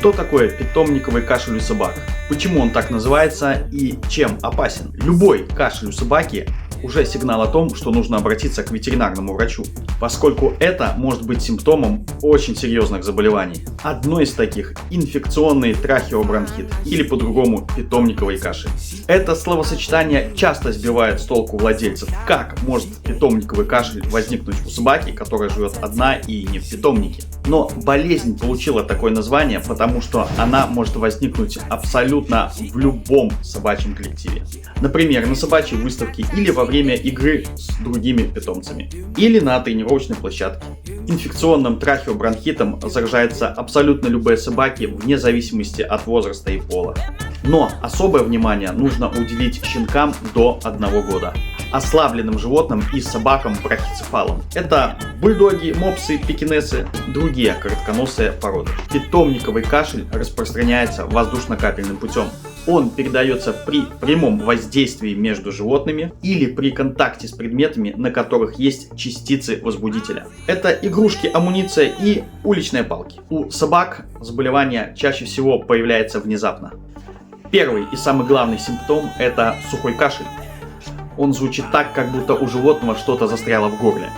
Что такое питомниковый кашель у собак? Почему он так называется и чем опасен? Любой кашель у собаки уже сигнал о том, что нужно обратиться к ветеринарному врачу, поскольку это может быть симптомом очень серьезных заболеваний. Одно из таких – инфекционный трахеобронхит или по-другому питомниковый кашель. Это словосочетание часто сбивает с толку владельцев. Как может питомниковый кашель возникнуть у собаки, которая живет одна и не в питомнике? Но болезнь получила такое название, потому что она может возникнуть абсолютно в любом собачьем коллективе. Например, на собачьей выставке или во время игры с другими питомцами. Или на тренировочной площадке. Инфекционным трахеобронхитом заражаются абсолютно любые собаки вне зависимости от возраста и пола. Но особое внимание нужно уделить щенкам до 1 года. Ослабленным животным и собакам-брахицефалам. Это бульдоги, мопсы, пекинесы, другие коротконосые породы. Питомниковый кашель распространяется воздушно-капельным путем. Он передается при прямом воздействии между животными или при контакте с предметами, на которых есть частицы возбудителя. Это игрушки, амуниция и уличные палки. У собак заболевание чаще всего появляется внезапно. Первый и самый главный симптом – это сухой кашель. Он звучит так, как будто у животного что-то застряло в горле.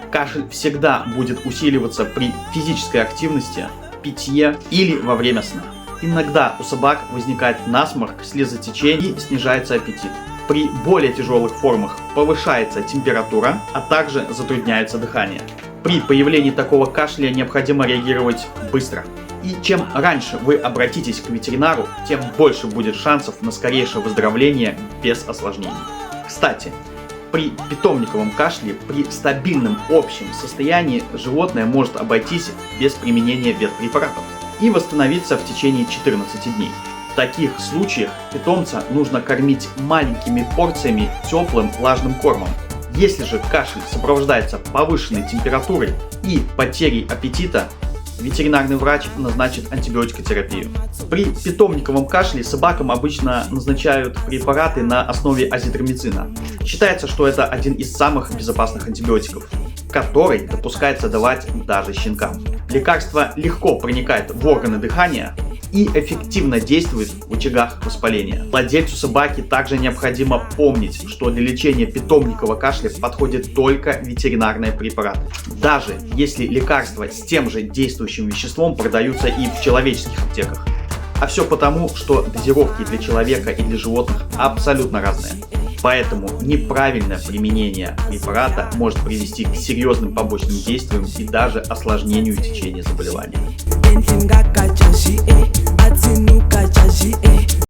Кашель всегда будет усиливаться при физической активности, питье или во время сна. Иногда у собак возникает насморк, слезотечение и снижается аппетит. При более тяжелых формах повышается температура, а также затрудняется дыхание. При появлении такого кашля необходимо реагировать быстро. И чем раньше вы обратитесь к ветеринару, тем больше будет шансов на скорейшее выздоровление без осложнений. Кстати, при питомниковом кашле при стабильном общем состоянии животное может обойтись без применения ветпрепаратов и восстановиться в течение 14 дней. В таких случаях питомца нужно кормить маленькими порциями теплым влажным кормом. Если же кашель сопровождается повышенной температурой и потерей аппетита, ветеринарный врач назначит антибиотикотерапию. При питомниковом кашле собакам обычно назначают препараты на основе азитромицина. Считается, что это один из самых безопасных антибиотиков, который допускается давать даже щенкам. Лекарство легко проникает в органы дыхания и эффективно действует в очагах воспаления. Владельцу собаки также необходимо помнить, что для лечения питомникового кашля подходят только ветеринарные препараты. Даже если лекарства с тем же действующим веществом продаются и в человеческих аптеках. А все потому, что дозировки для человека и для животных абсолютно разные. Поэтому неправильное применение препарата может привести к серьезным побочным действиям и даже осложнению течения заболевания.